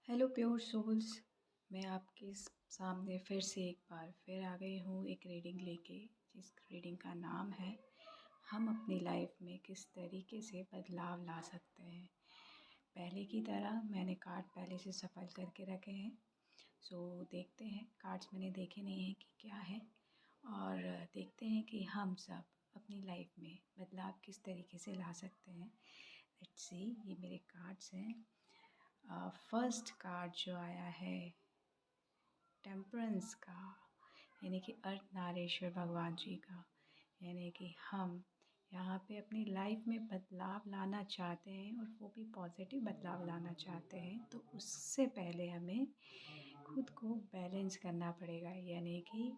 Hello pure souls. मैं आपके सामने फिर से एक बार फिर आ गई हूँ एक रीडिंग लेके, जिस रीडिंग का नाम है हम अपनी लाइफ में किस तरीके से बदलाव ला सकते हैं। पहले की तरह मैंने कार्ड पहले से सफल करके रखे हैं। सो देखते हैं, कार्ड्स मैंने देखे नहीं हैं कि क्या है, और देखते हैं कि हम सब अपनी लाइफ में बदलाव किस तरीके से ला सकते हैं। लेट्स सी, ये मेरे कार्ड्स हैं। फर्स्ट कार्ड जो आया है टेम्परेंस का, यानी कि अर्थ नारेश्वर भगवान जी का, यानी कि हम यहाँ पे अपनी लाइफ में बदलाव लाना चाहते हैं और वो भी पॉजिटिव बदलाव लाना चाहते हैं। तो उससे पहले हमें खुद को बैलेंस करना पड़ेगा, यानी कि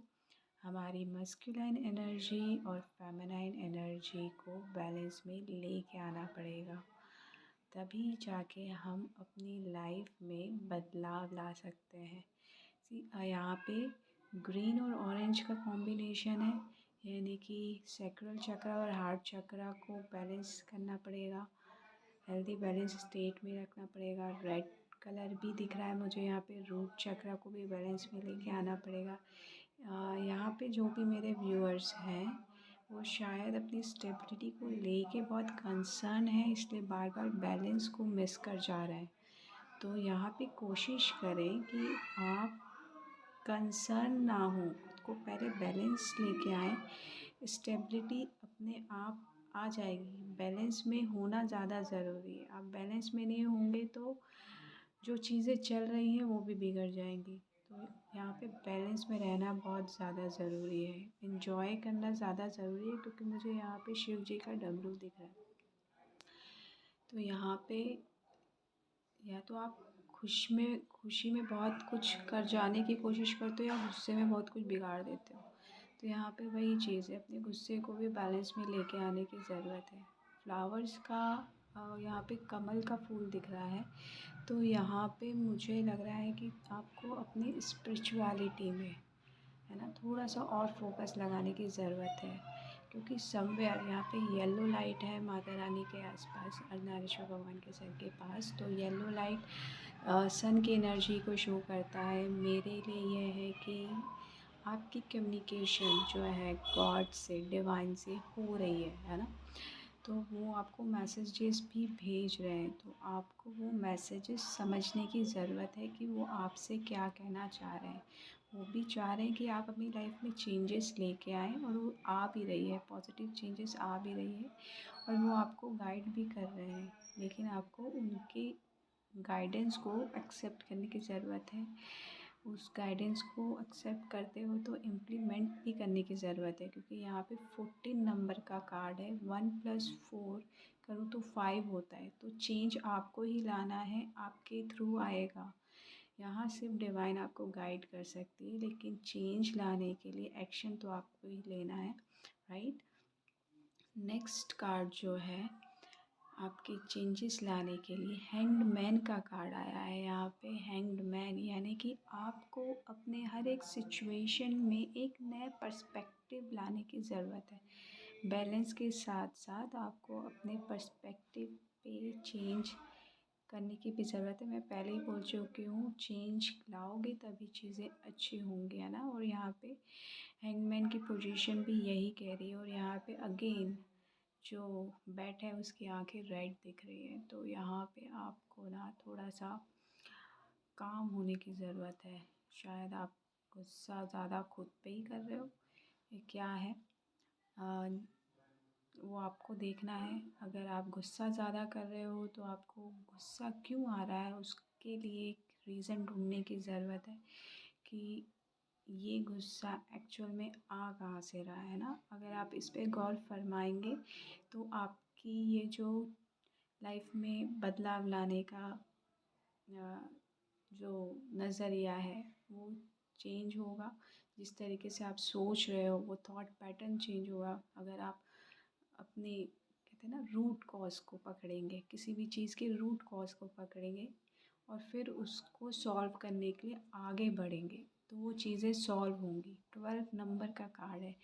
हमारी मस्कुलाइन एनर्जी और फेमिनाइन एनर्जी को बैलेंस में लेके आना पड़ेगा। तभी जाके हम अपनी लाइफ में बदलाव ला सकते हैं। यहाँ पे ग्रीन और ऑरेंज का कॉम्बिनेशन है, यानी कि सैक्रल चक्र और हार्ट चक्र को बैलेंस करना पड़ेगा, हेल्दी बैलेंस स्टेट में रखना पड़ेगा। रेड कलर भी दिख रहा है मुझे यहाँ पे, रूट चक्र को भी बैलेंस में लेके आना पड़ेगा। यहाँ पे जो भी मेरे व्यूअर्स हैं वो शायद अपनी स्टेबिलिटी को लेके बहुत कंसर्न है, इसलिए बार बार बैलेंस को मिस कर जा रहे हैं। तो यहाँ पे कोशिश करें कि आप कंसर्न ना हो, खुद को पहले बैलेंस लेके आएँ। स्टेबिलिटी अपने आप आ जाएगी, बैलेंस में होना ज़्यादा ज़रूरी है। आप बैलेंस में नहीं होंगे तो जो चीज़ें चल रही हैं वो भी बिगड़ जाएंगी। तो यहाँ पे बैलेंस में रहना बहुत ज़्यादा ज़रूरी है, इन्जॉय करना ज़्यादा ज़रूरी है, क्योंकि मुझे यहाँ पे शिव जी का डमरू दिख रहा है। तो यहाँ पे या तो आप खुशी में बहुत कुछ कर जाने की कोशिश करते हो या गुस्से में बहुत कुछ बिगाड़ देते हो। तो यहाँ पे वही चीज़ है, अपने गुस्से को भी बैलेंस में लेके आने की ज़रूरत है। फ्लावर्स का यहाँ पे कमल का फूल दिख रहा है, तो यहाँ पे मुझे लग रहा है कि आपको अपनी स्पिरिचुअलिटी में, है ना, थोड़ा सा और फोकस लगाने की ज़रूरत है, क्योंकि समवेयर यहाँ पे येलो लाइट है माता रानी के आसपास, अर्धनारीश्वर भगवान के सर के पास। तो येलो लाइट सन की एनर्जी को शो करता है। मेरे लिए यह है कि आपकी कम्युनिकेशन जो है गॉड से, डिवाइन से हो रही है ना। तो वो आपको मैसेजेस भी भेज रहे हैं, तो आपको वो मैसेजेस समझने की ज़रूरत है कि वो आपसे क्या कहना चाह रहे हैं। वो भी चाह रहे हैं कि आप अपनी लाइफ में चेंजेस लेके आएँ, और वो आ भी रही है, पॉजिटिव चेंजेस आ भी रही है, और वो आपको गाइड भी कर रहे हैं। लेकिन आपको उनकी गाइडेंस को एक्सेप्ट करने की ज़रूरत है। उस गाइडेंस को एक्सेप्ट करते हो तो इम्प्लीमेंट भी करने की ज़रूरत है, क्योंकि यहाँ पे 14 नंबर का कार्ड है। 1 + 4 करूँ तो 5 होता है। तो चेंज आपको ही लाना है, आपके थ्रू आएगा। यहाँ सिर्फ डिवाइन आपको गाइड कर सकती है, लेकिन चेंज लाने के लिए एक्शन तो आपको ही लेना है, राइट। नेक्स्ट कार्ड जो है आपके चेंजेस लाने के लिए, हैंग्ड मैन का कार्ड आया है यहाँ पे। हैंग्ड मैन यानी कि आपको अपने हर एक सिचुएशन में एक नया पर्सपेक्टिव लाने की ज़रूरत है। बैलेंस के साथ साथ आपको अपने पर्सपेक्टिव पे चेंज करने की भी ज़रूरत है। मैं पहले ही बोल चुकी हूँ, चेंज लाओगे तभी चीज़ें अच्छी होंगी, है ना। और यहाँ पे हैंगमैन की पोजीशन भी यही कह रही है, और यहाँ पे अगेन जो बैट है उसकी आंखें रेड दिख रही है। तो यहाँ पे आपको ना थोड़ा सा काम होने की ज़रूरत है। शायद आप गुस्सा ज़्यादा खुद पे ही कर रहे हो, ये क्या है, आ, वो आपको देखना है। अगर आप गुस्सा ज़्यादा कर रहे हो तो आपको गुस्सा क्यों आ रहा है, उसके लिए एक रीज़न ढूंढने की ज़रूरत है कि ये गुस्सा एक्चुअल में आ कहाँ से रहा है ना। अगर आप इस पे गौर फरमाएंगे तो आपकी ये जो लाइफ में बदलाव लाने का जो नज़रिया है वो चेंज होगा। जिस तरीके से आप सोच रहे हो वो थॉट पैटर्न चेंज होगा। अगर आप अपने, कहते हैं ना, रूट कॉज को पकड़ेंगे, किसी भी चीज़ के रूट कॉज को पकड़ेंगे और फिर उसको सॉल्व करने के लिए आगे बढ़ेंगे तो वो चीज़ें सॉल्व होंगी। 12 नंबर का कार्ड है।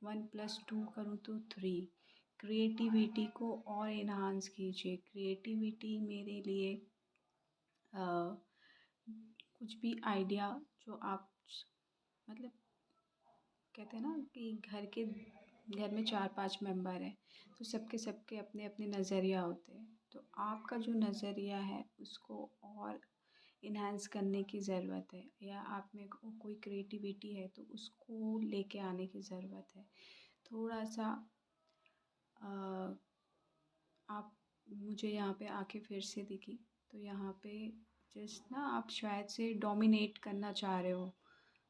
1 + 2 करूँ तो 3। क्रिएटिविटी को और इन्हांस कीजिए। क्रिएटिविटी मेरे लिए कुछ भी आइडिया जो आप मतलब कहते हैं ना कि घर में 4-5 मेंबर हैं, तो सबके सबके अपने अपने नज़रिया होते हैं। तो आपका जो नज़रिया है उसको और इन्हांस करने की ज़रूरत है, या आप में कोई क्रिएटिविटी है तो उसको लेके आने की ज़रूरत है। थोड़ा सा आप मुझे यहाँ पे आके फिर से दिखी, तो यहाँ पे जस्ट ना आप शायद से डोमिनेट करना चाह रहे हो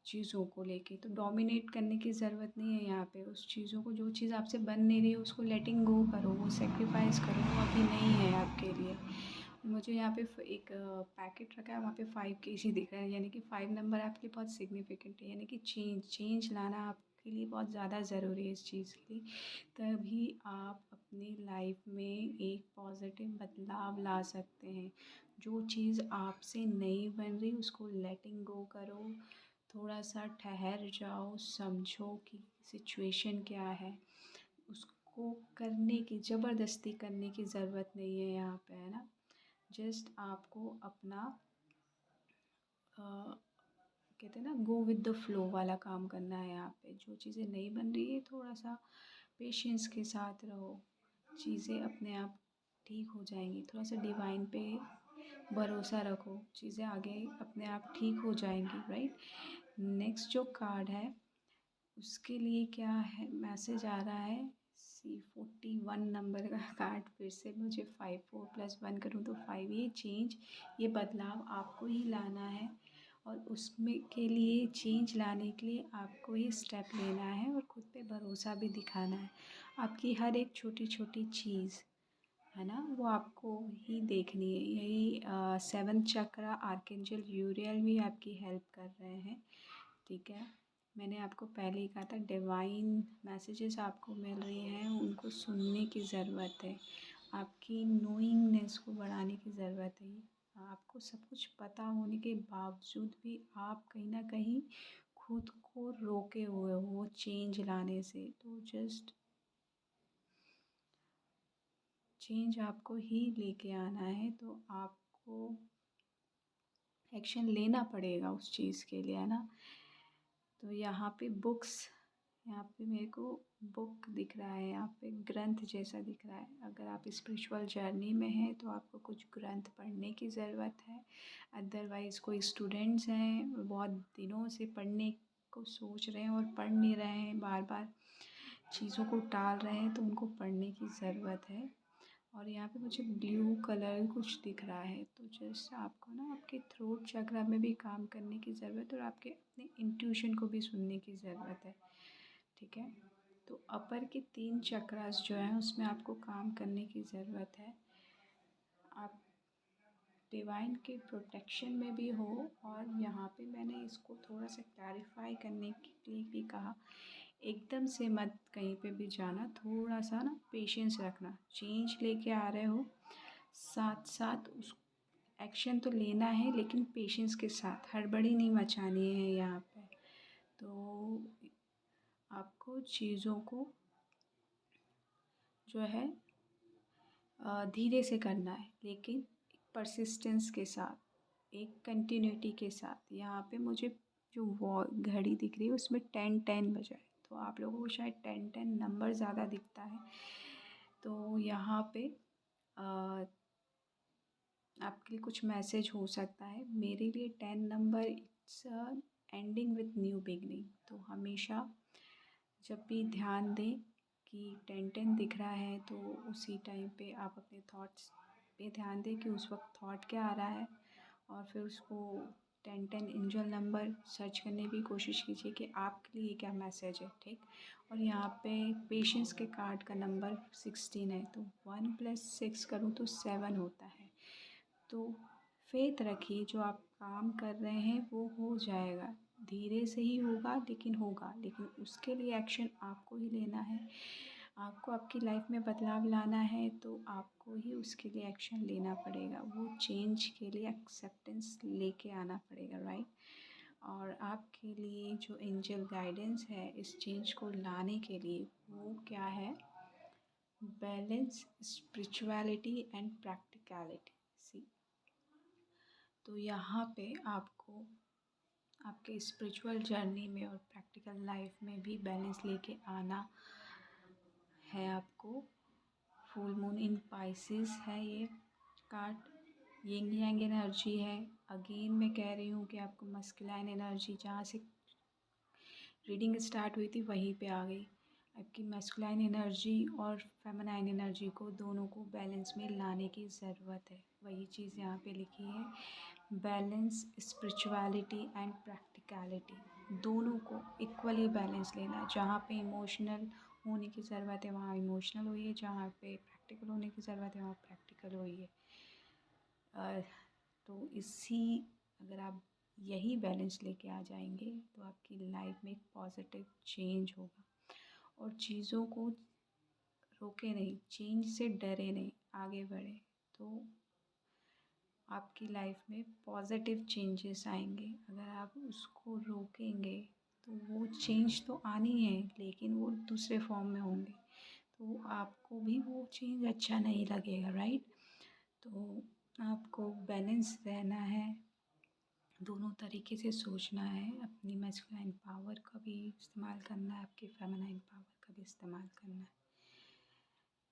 चीज़ों को लेके। तो डोमिनेट करने की ज़रूरत नहीं है यहाँ पे। उस चीज़ों को, जो चीज़ आपसे बन नहीं रही है उसको लेटिंग गो करो, वो सेक्रीफाइस करो, वो अभी नहीं है आपके लिए। मुझे यहाँ पे एक पैकेट रखा है, वहाँ पे 5 kg दिख रहा है, यानी कि 5 नंबर आपके लिए बहुत सिग्निफिकेंट है, यानी कि चेंज लाना आपके लिए बहुत ज़्यादा ज़रूरी है इस चीज़ के लिए। तभी आप अपनी लाइफ में एक पॉजिटिव बदलाव ला सकते हैं। जो चीज़ आपसे नहीं बन रही उसको लेटिंग गो करो, थोड़ा सा ठहर जाओ, समझो कि सिचुएशन क्या है। उसको करने की, ज़बरदस्ती करने की ज़रूरत नहीं है यहाँ पे, है ना। जस्ट आपको अपना कहते हैं ना गो विद द फ्लो वाला काम करना है यहाँ पे। जो चीज़ें नहीं बन रही है थोड़ा सा पेशेंस के साथ रहो, चीज़ें अपने आप ठीक हो जाएंगी। थोड़ा सा डिवाइन पे भरोसा रखो, चीज़ें आगे अपने आप ठीक हो जाएंगी, राइट। नेक्स्ट जो कार्ड है उसके लिए क्या है, मैसेज आ रहा है C41 नंबर का कार्ड। फिर से मुझे 5 4 + 1 करूँ तो 5। ये चेंज, ये बदलाव आपको ही लाना है, और उसमें के लिए चेंज लाने के लिए आपको ही स्टेप लेना है और खुद पे भरोसा भी दिखाना है। आपकी हर एक छोटी छोटी चीज़ है ना, वो आपको ही देखनी है। यही 7th चक्रा आर्कएंजल यूरियल भी आपकी हेल्प कर रहे हैं, ठीक है। मैंने आपको पहले ही कहा था डिवाइन मैसेजेस आपको मिल रही हैं, उनको सुनने की ज़रूरत है। आपकी नोइंगनेस को बढ़ाने की ज़रूरत है। आपको सब कुछ पता होने के बावजूद भी आप कहीं ना कहीं खुद को रोके हुए हो वो चेंज लाने से। तो जस्ट चेंज आपको ही लेके आना है, तो आपको एक्शन लेना पड़ेगा उस चीज़ के लिए, है ना। तो यहाँ पे बुक्स, यहाँ पे मेरे को बुक दिख रहा है, यहाँ पे ग्रंथ जैसा दिख रहा है। अगर आप स्पिरिचुअल जर्नी में हैं तो आपको कुछ ग्रंथ पढ़ने की ज़रूरत है। अदरवाइज़ कोई स्टूडेंट्स हैं बहुत दिनों से पढ़ने को सोच रहे हैं और पढ़ नहीं रहे हैं, बार बार चीज़ों को टाल रहे हैं, तो उनको पढ़ने की ज़रूरत है। और यहाँ पे मुझे ब्लू कलर कुछ दिख रहा है, तो जस्ट आपको ना आपके थ्रोट चक्रा में भी काम करने की ज़रूरत है और आपके अपने इंट्यूशन को भी सुनने की ज़रूरत है, ठीक है। तो अपर के 3 चक्रास जो हैं उसमें आपको काम करने की ज़रूरत है। आप डिवाइन के प्रोटेक्शन में भी हो, और यहाँ पे मैंने इसको थोड़ा सा क्लैरिफाई करने के लिए भी कहा, एकदम से मत कहीं पे भी जाना, थोड़ा सा ना पेशेंस रखना। चेंज लेके आ रहे हो, साथ साथ उस एक्शन तो लेना है लेकिन पेशेंस के साथ, हड़बड़ी नहीं मचानी है यहाँ पे। तो आपको चीज़ों को जो है धीरे से करना है, लेकिन परसिस्टेंस के साथ, एक कंटिन्यूटी के साथ। यहाँ पे मुझे जो घड़ी दिख रही है उसमें 10-10 बजा है, तो आप लोगों को शायद 10-10 नंबर ज़्यादा दिखता है। तो यहाँ पे आपके लिए कुछ मैसेज हो सकता है। मेरे लिए 10 number it's ending with new beginning. तो हमेशा जब भी ध्यान दें कि 10-10 दिख रहा है, तो उसी टाइम पे आप अपने थॉट्स पे ध्यान दें कि उस वक्त थॉट क्या आ रहा है, और फिर उसको 10-10 एंजल नंबर सर्च करने की कोशिश कीजिए कि आपके लिए क्या मैसेज है, ठीक। और यहाँ पे पेशेंस के कार्ड का नंबर 16 है, तो 1 + 6 करूँ तो 7 होता है। तो फेथ रखिए, जो आप काम कर रहे हैं वो हो जाएगा, धीरे से ही होगा लेकिन होगा। लेकिन उसके लिए एक्शन आपको ही लेना है। आपको आपकी लाइफ में बदलाव लाना है तो आपको ही उसके लिए एक्शन लेना पड़ेगा, वो चेंज के लिए एक्सेप्टेंस लेके आना पड़ेगा, राइट। और आपके लिए जो एंजल गाइडेंस है इस चेंज को लाने के लिए, वो क्या है, बैलेंस, स्पिरिचुअलिटी एंड प्रैक्टिकलिटी। सी, तो यहाँ पे आपको आपके स्पिरिचुअल जर्नी में और प्रैक्टिकल लाइफ में भी बैलेंस लेके आना है आपको। फुल मून इन पाइसेस है ये कार्ड, यिंग यांग एनर्जी है। अगेन मैं कह रही हूँ कि आपको मस्कुलाइन एनर्जी जहाँ से रीडिंग स्टार्ट हुई थी वहीं पे आ गई। आपकी मैस्कुलाइन एनर्जी और फेमिनाइन एनर्जी को दोनों को बैलेंस में लाने की ज़रूरत है। वही चीज़ यहाँ पे लिखी है, बैलेंस स्पिरिचुअलिटी एंड प्रैक्टिकलिटी दोनों को इक्वली बैलेंस लेना। जहाँ पे इमोशनल होने की ज़रूरत है वहाँ इमोशनल होइए, जहाँ पे प्रैक्टिकल होने की ज़रूरत है वहाँ प्रैक्टिकल होइए। तो अगर आप यही बैलेंस लेके आ जाएंगे तो आपकी लाइफ में एक पॉजिटिव चेंज होगा। और चीज़ों को रोके नहीं, चेंज से डरे नहीं, आगे बढ़े तो आपकी लाइफ में पॉजिटिव चेंजेस आएंगे। अगर आप उसको रोकेंगे तो वो चेंज तो आनी है लेकिन वो दूसरे फॉर्म में होंगे, तो आपको भी वो चेंज अच्छा नहीं लगेगा, राइट। तो आपको बैलेंस रहना है, दोनों तरीके से सोचना है। अपनी मैस्कुलाइन पावर का भी इस्तेमाल करना है, आपकी फेमिनाइन पावर का भी इस्तेमाल करना है।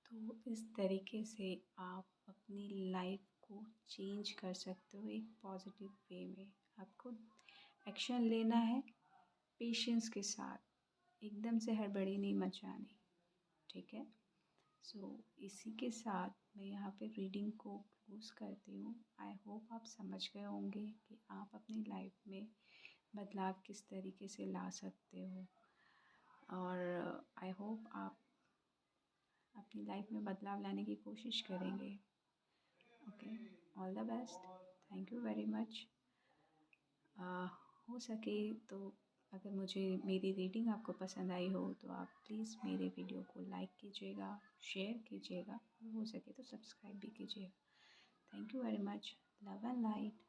तो इस तरीके से आप अपनी लाइफ को चेंज कर सकते हो एक पॉजिटिव वे में। आपको एक्शन लेना है पेशेंस के साथ, एकदम से हड़बड़ी नहीं मचानी, ठीक है। सो इसी के साथ मैं यहाँ पे रीडिंग को क्लोज करती हूँ। आई होप आप समझ गए होंगे कि आप अपनी लाइफ में बदलाव किस तरीके से ला सकते हो, और आई होप आप अपनी लाइफ में बदलाव लाने की कोशिश करेंगे। Okay, all the best, thank you very much. हो सके तो अगर मेरी रीडिंग आपको पसंद आई हो तो आप प्लीज़ मेरे वीडियो को लाइक कीजिएगा, शेयर कीजिएगा, और हो सके तो सब्सक्राइब भी कीजिएगा। Thank you very much. Love and light.